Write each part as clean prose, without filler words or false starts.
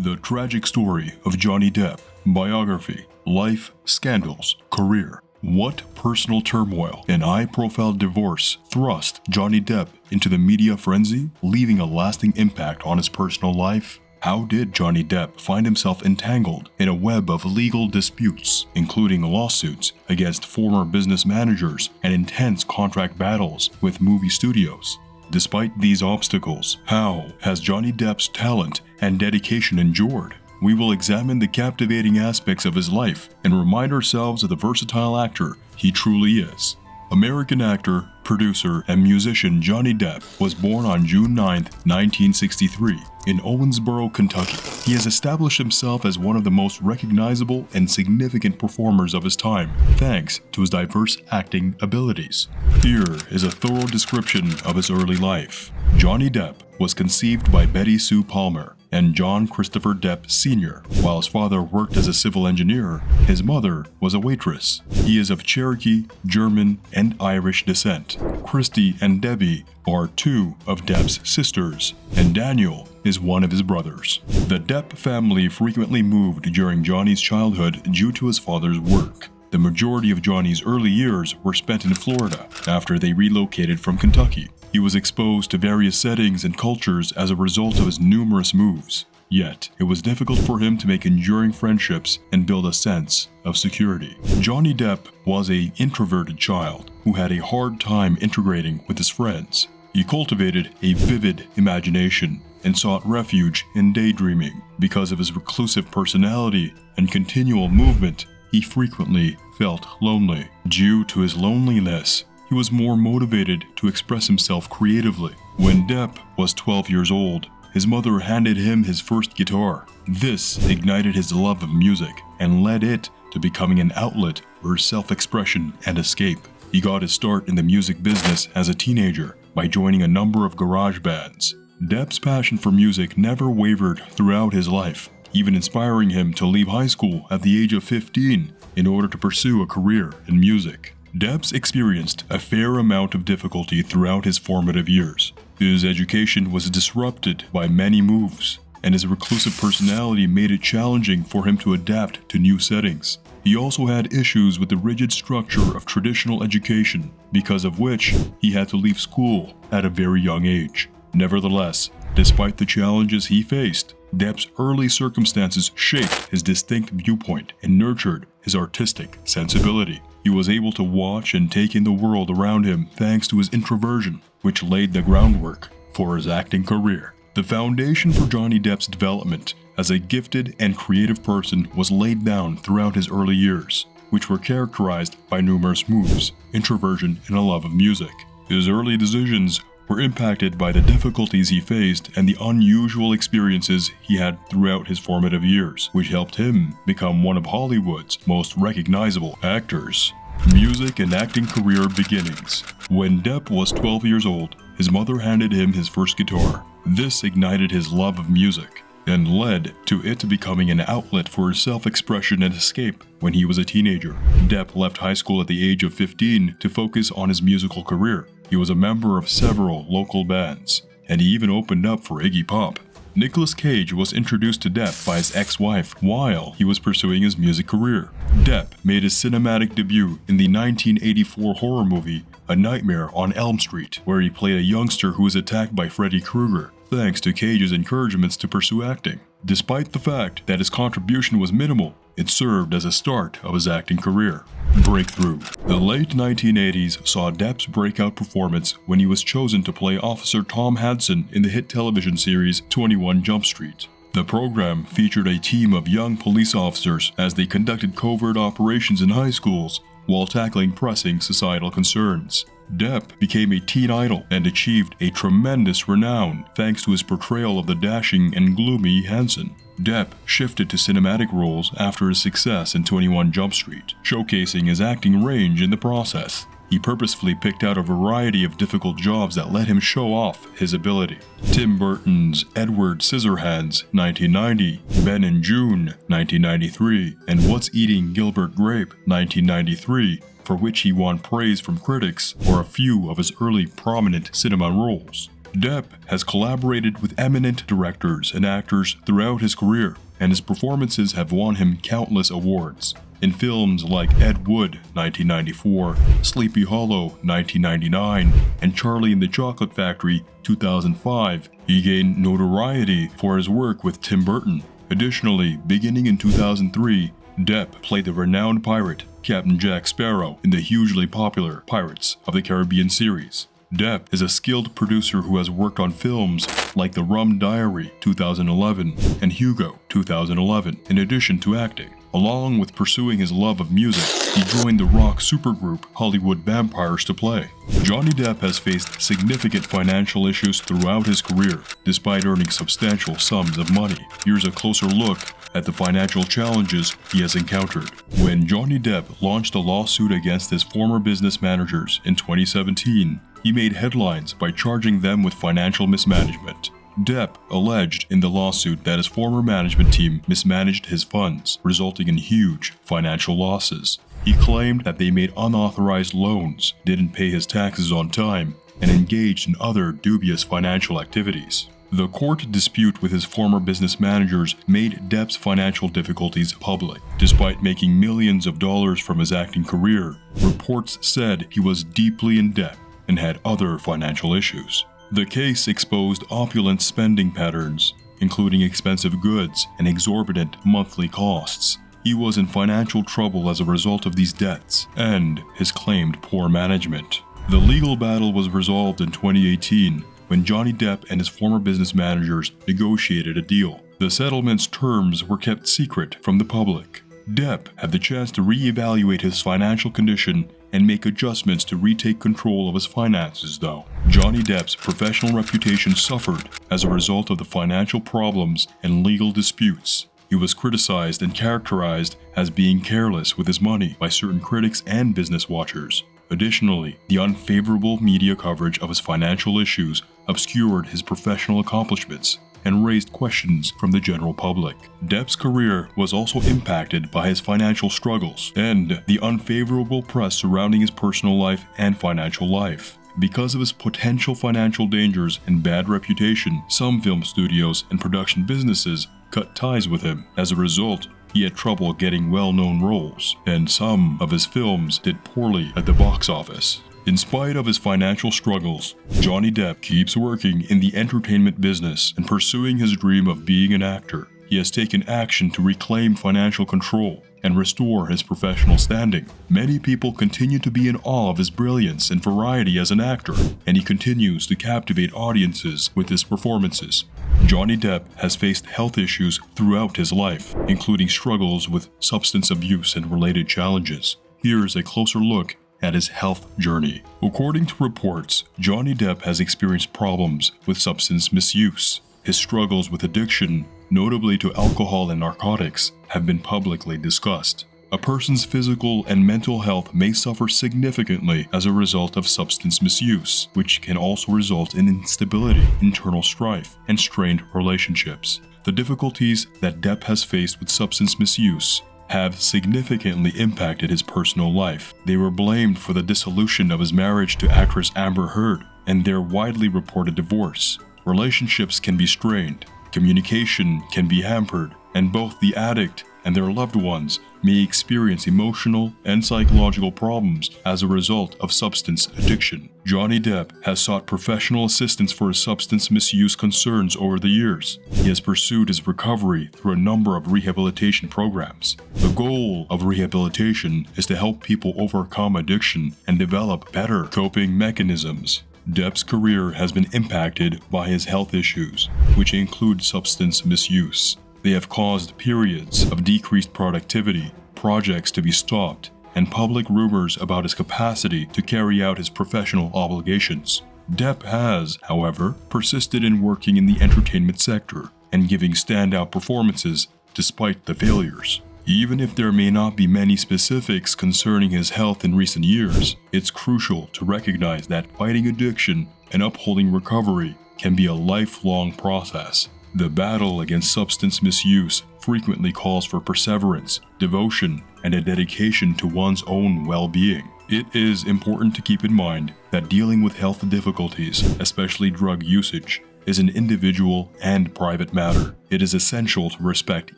The Tragic Story of Johnny Depp. Biography, Life, Scandals, Career. What personal turmoil and high-profile divorce thrust Johnny Depp into the media frenzy, leaving a lasting impact on his personal life? How did Johnny Depp find himself entangled in a web of legal disputes, including lawsuits against former business managers and intense contract battles with movie studios? Despite these obstacles, how has Johnny Depp's talent and dedication endured? We will examine the captivating aspects of his life and remind ourselves of the versatile actor he truly is. American actor, producer, and musician Johnny Depp was born on June 9, 1963, in Owensboro, Kentucky. He has established himself as one of the most recognizable and significant performers of his time, thanks to his diverse acting abilities. Here is a thorough description of his early life. Johnny Depp was conceived by Betty Sue Palmer and John Christopher Depp Sr. While his father worked as a civil engineer, his mother was a waitress. He is of Cherokee, German, and Irish descent. Christy and Debbie are two of Depp's sisters, and Daniel is one of his brothers. The Depp family frequently moved during Johnny's childhood due to his father's work. The majority of Johnny's early years were spent in Florida after they relocated from Kentucky. He was exposed to various settings and cultures as a result of his numerous moves. Yet, it was difficult for him to make enduring friendships and build a sense of security. Johnny Depp was an introverted child who had a hard time integrating with his friends. He cultivated a vivid imagination and sought refuge in daydreaming. Because of his reclusive personality and continual movement, he frequently felt lonely. Due to his loneliness, he was more motivated to express himself creatively. When Depp was 12 years old, his mother handed him his first guitar. This ignited his love of music and led it to becoming an outlet for self-expression and escape. He got his start in the music business as a teenager by joining a number of garage bands. Depp's passion for music never wavered throughout his life, even inspiring him to leave high school at the age of 15 in order to pursue a career in music. Depp experienced a fair amount of difficulty throughout his formative years. His education was disrupted by many moves, and his reclusive personality made it challenging for him to adapt to new settings. He also had issues with the rigid structure of traditional education, because of which he had to leave school at a very young age. Nevertheless, despite the challenges he faced, Depp's early circumstances shaped his distinct viewpoint and nurtured his artistic sensibility. He was able to watch and take in the world around him thanks to his introversion, which laid the groundwork for his acting career. The foundation for Johnny Depp's development as a gifted and creative person was laid down throughout his early years, which were characterized by numerous moves, introversion, and a love of music. His early decisions were impacted by the difficulties he faced and the unusual experiences he had throughout his formative years, which helped him become one of Hollywood's most recognizable actors. Music and acting career beginnings. When Depp was 12 years old, his mother handed him his first guitar. This ignited his love of music and led to it becoming an outlet for his self-expression and escape. When he was a teenager, Depp left high school at the age of 15 to focus on his musical career. He was a member of several local bands, and he even opened up for Iggy Pop. Nicolas Cage was introduced to Depp by his ex-wife while he was pursuing his music career. Depp made his cinematic debut in the 1984 horror movie A Nightmare on Elm Street, where he played a youngster who was attacked by Freddy Krueger, thanks to Cage's encouragements to pursue acting. Despite the fact that his contribution was minimal, it served as a start of his acting career. Breakthrough. The late 1980s saw Depp's breakout performance when he was chosen to play Officer Tom Hansen in the hit television series 21 Jump Street. The program featured a team of young police officers as they conducted covert operations in high schools while tackling pressing societal concerns. Depp became a teen idol and achieved a tremendous renown thanks to his portrayal of the dashing and gloomy Hansen. Depp shifted to cinematic roles after his success in 21 Jump Street, showcasing his acting range in the process. He purposefully picked out a variety of difficult jobs that let him show off his ability. Tim Burton's Edward Scissorhands, 1990, Ben and June, 1993, and What's Eating Gilbert Grape, 1993, for which he won praise from critics, were a few of his early prominent cinema roles. Depp has collaborated with eminent directors and actors throughout his career, and his performances have won him countless awards. In films like Ed Wood, 1994, Sleepy Hollow, 1999, and Charlie and the Chocolate Factory, 2005, he gained notoriety for his work with Tim Burton. Additionally, beginning in 2003, Depp played the renowned pirate Captain Jack Sparrow in the hugely popular Pirates of the Caribbean series. Depp is a skilled producer who has worked on films like The Rum Diary, 2011, and Hugo, 2011, in addition to acting. Along with pursuing his love of music, he joined the rock supergroup Hollywood Vampires to play. Johnny Depp has faced significant financial issues throughout his career, despite earning substantial sums of money. Here's a closer look at the financial challenges he has encountered. When Johnny Depp launched a lawsuit against his former business managers in 2017, he made headlines by charging them with financial mismanagement. Depp alleged in the lawsuit that his former management team mismanaged his funds, resulting in huge financial losses. He claimed that they made unauthorized loans, didn't pay his taxes on time, and engaged in other dubious financial activities. The court dispute with his former business managers made Depp's financial difficulties public. Despite making millions of dollars from his acting career, reports said he was deeply in debt and had other financial issues. The case exposed opulent spending patterns, including expensive goods and exorbitant monthly costs. He was in financial trouble as a result of these debts and his claimed poor management. The legal battle was resolved in 2018 when Johnny Depp and his former business managers negotiated a deal. The settlement's terms were kept secret from the public. Depp had the chance to reevaluate his financial condition and make adjustments to retake control of his finances, though. Johnny Depp's professional reputation suffered as a result of the financial problems and legal disputes. He was criticized and characterized as being careless with his money by certain critics and business watchers. Additionally, the unfavorable media coverage of his financial issues obscured his professional accomplishments and raised questions from the general public. Depp's career was also impacted by his financial struggles and the unfavorable press surrounding his personal life and financial life. Because of his potential financial dangers and bad reputation, some film studios and production businesses cut ties with him. As a result, he had trouble getting well-known roles, and some of his films did poorly at the box office. In spite of his financial struggles, Johnny Depp keeps working in the entertainment business and pursuing his dream of being an actor. He has taken action to reclaim financial control and restore his professional standing. Many people continue to be in awe of his brilliance and variety as an actor, and he continues to captivate audiences with his performances. Johnny Depp has faced health issues throughout his life, including struggles with substance abuse and related challenges. Here's a closer look at his health journey. According to reports, Johnny Depp has experienced problems with substance misuse. His struggles with addiction, notably to alcohol and narcotics, have been publicly discussed. A person's physical and mental health may suffer significantly as a result of substance misuse, which can also result in instability, internal strife, and strained relationships. The difficulties that Depp has faced with substance misuse have significantly impacted his personal life. They were blamed for the dissolution of his marriage to actress Amber Heard and their widely reported divorce. Relationships can be strained, communication can be hampered, and both the addict and their loved ones may experience emotional and psychological problems as a result of substance addiction. Johnny Depp has sought professional assistance for his substance misuse concerns over the years. He has pursued his recovery through a number of rehabilitation programs. The goal of rehabilitation is to help people overcome addiction and develop better coping mechanisms. Depp's career has been impacted by his health issues, which include substance misuse. They have caused periods of decreased productivity, projects to be stopped, and public rumors about his capacity to carry out his professional obligations. Depp has, however, persisted in working in the entertainment sector and giving standout performances despite the failures. Even if there may not be many specifics concerning his health in recent years, it's crucial to recognize that fighting addiction and upholding recovery can be a lifelong process. The battle against substance misuse frequently calls for perseverance, devotion, and a dedication to one's own well-being. It is important to keep in mind that dealing with health difficulties, especially drug usage, is an individual and private matter. It is essential to respect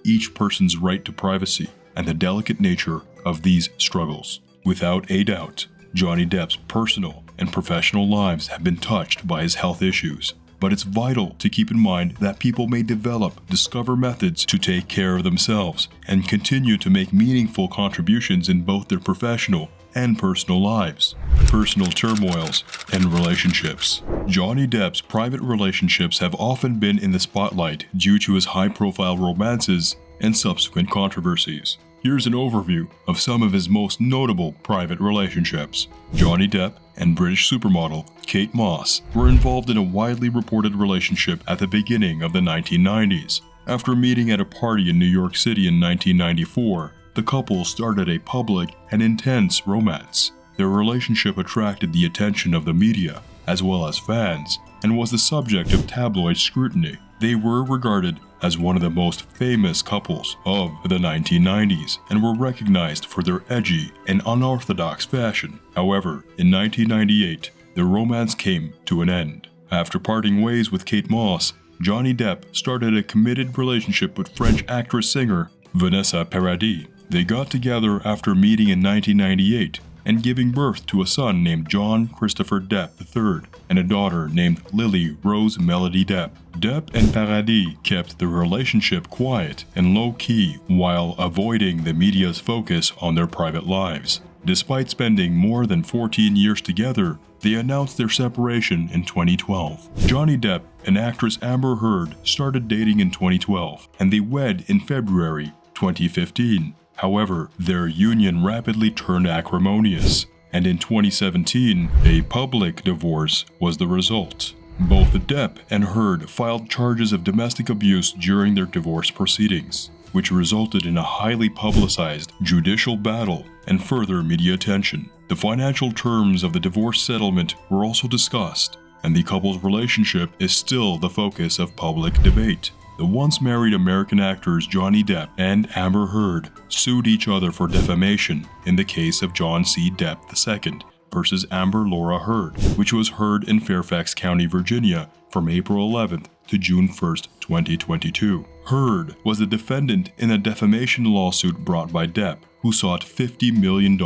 each person's right to privacy and the delicate nature of these struggles. Without a doubt, Johnny Depp's personal and professional lives have been touched by his health issues, but it's vital to keep in mind that people may discover methods to take care of themselves and continue to make meaningful contributions in both their professional and personal lives. Personal turmoils and relationships. Johnny Depp's private relationships have often been in the spotlight due to his high-profile romances and subsequent controversies. Here's an overview of some of his most notable private relationships. Johnny Depp and British supermodel Kate Moss were involved in a widely reported relationship at the beginning of the 1990s. After meeting at a party in New York City in 1994, the couple started a public and intense romance. Their relationship attracted the attention of the media, as well as fans, and was the subject of tabloid scrutiny. They were regarded as one of the most famous couples of the 1990s and were recognized for their edgy and unorthodox fashion. However, in 1998, the romance came to an end. After parting ways with Kate Moss, Johnny Depp started a committed relationship with French actress-singer Vanessa Paradis. They got together after meeting in 1998 and giving birth to a son named John Christopher Depp III and a daughter named Lily Rose Melody Depp. Depp and Paradis kept the relationship quiet and low-key while avoiding the media's focus on their private lives. Despite spending more than 14 years together, they announced their separation in 2012. Johnny Depp and actress Amber Heard started dating in 2012, and they wed in February 2015. However, their union rapidly turned acrimonious, and in 2017, a public divorce was the result. Both Depp and Heard filed charges of domestic abuse during their divorce proceedings, which resulted in a highly publicized judicial battle and further media attention. The financial terms of the divorce settlement were also discussed, and the couple's relationship is still the focus of public debate. The once married American actors Johnny Depp and Amber Heard sued each other for defamation in the case of John C. Depp II versus Amber Laura Heard, which was heard in Fairfax County, Virginia from April 11th to June 1st, 2022. Heard was the defendant in a defamation lawsuit brought by Depp, who sought $50 million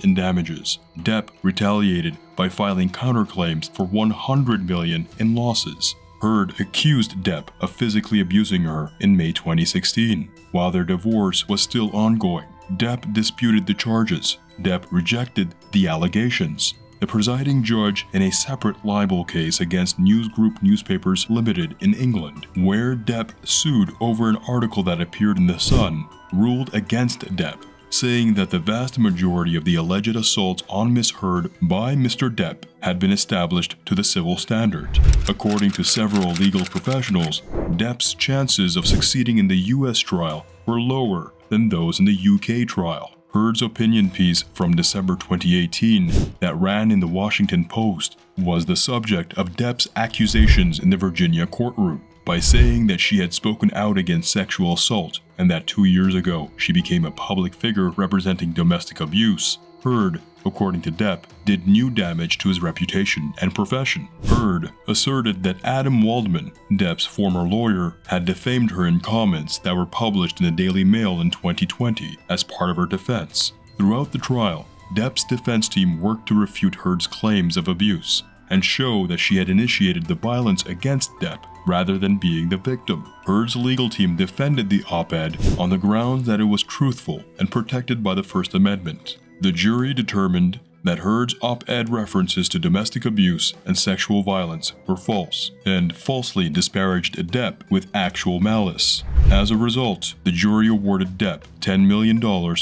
in damages. Depp retaliated by filing counterclaims for $100 million in losses. Heard accused Depp of physically abusing her in May 2016. While their divorce was still ongoing, Depp disputed the charges. Depp rejected the allegations. The presiding judge in a separate libel case against News Group Newspapers Limited in England, where Depp sued over an article that appeared in The Sun, ruled against Depp, saying that the vast majority of the alleged assaults on Miss Heard by Mr. Depp had been established to the civil standard. According to several legal professionals, Depp's chances of succeeding in the US trial were lower than those in the UK trial. Heard's opinion piece from December 2018 that ran in the Washington Post was the subject of Depp's accusations in the Virginia courtroom, by saying that she had spoken out against sexual assault and that 2 years ago she became a public figure representing domestic abuse. Heard, according to Depp, did new damage to his reputation and profession. Heard asserted that Adam Waldman, Depp's former lawyer, had defamed her in comments that were published in the Daily Mail in 2020 as part of her defense. Throughout the trial, Depp's defense team worked to refute Heard's claims of abuse and show that she had initiated the violence against Depp rather than being the victim. Heard's legal team defended the op-ed on the grounds that it was truthful and protected by the First Amendment. The jury determined that Heard's op-ed references to domestic abuse and sexual violence were false, and falsely disparaged Depp with actual malice. As a result, the jury awarded Depp $10 million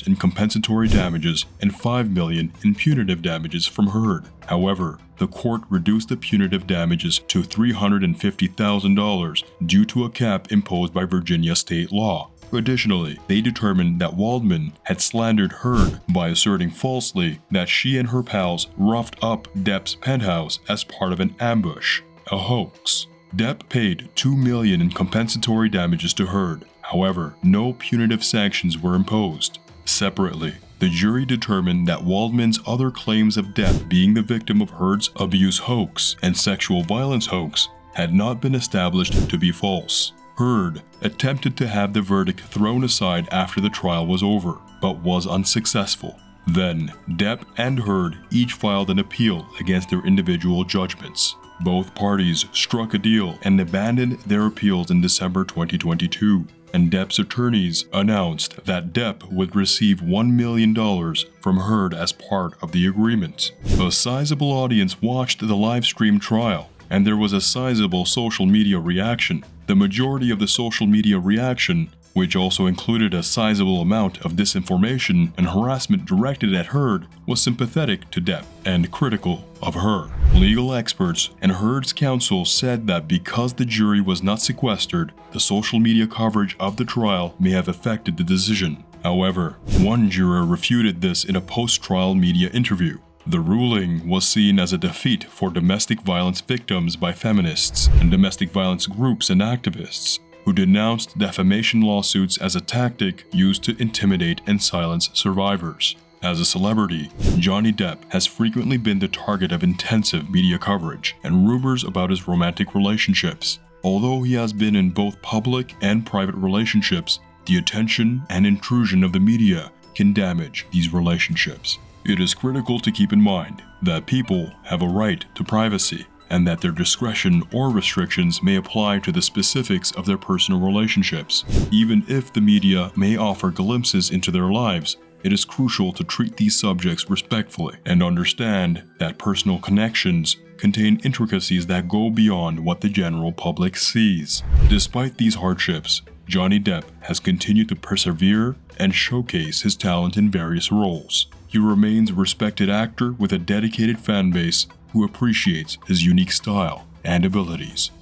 in compensatory damages and $5 million in punitive damages from Heard. However, the court reduced the punitive damages to $350,000 due to a cap imposed by Virginia state law. Additionally, they determined that Waldman had slandered Heard by asserting falsely that she and her pals roughed up Depp's penthouse as part of an ambush, a hoax. Depp paid $2 million in compensatory damages to Heard. However, no punitive sanctions were imposed. Separately, the jury determined that Waldman's other claims of Depp being the victim of Heard's abuse hoax and sexual violence hoax had not been established to be false. Heard attempted to have the verdict thrown aside after the trial was over, but was unsuccessful. Then, Depp and Heard each filed an appeal against their individual judgments. Both parties struck a deal and abandoned their appeals in December 2022, and Depp's attorneys announced that Depp would receive $1 million from Heard as part of the agreement. A sizable audience watched the live-stream trial, and there was a sizable social media reaction. The majority of the social media reaction, which also included a sizable amount of disinformation and harassment directed at Heard, was sympathetic to Depp and critical of Heard. Legal experts and Heard's counsel said that because the jury was not sequestered, the social media coverage of the trial may have affected the decision. However, one juror refuted this in a post-trial media interview. The ruling was seen as a defeat for domestic violence victims by feminists and domestic violence groups and activists, who denounced defamation lawsuits as a tactic used to intimidate and silence survivors. As a celebrity, Johnny Depp has frequently been the target of intensive media coverage and rumors about his romantic relationships. Although he has been in both public and private relationships, the attention and intrusion of the media can damage these relationships. It is critical to keep in mind that people have a right to privacy, and that their discretion or restrictions may apply to the specifics of their personal relationships. Even if the media may offer glimpses into their lives, it is crucial to treat these subjects respectfully and understand that personal connections contain intricacies that go beyond what the general public sees. Despite these hardships, Johnny Depp has continued to persevere and showcase his talent in various roles. He remains a respected actor with a dedicated fan base who appreciates his unique style and abilities.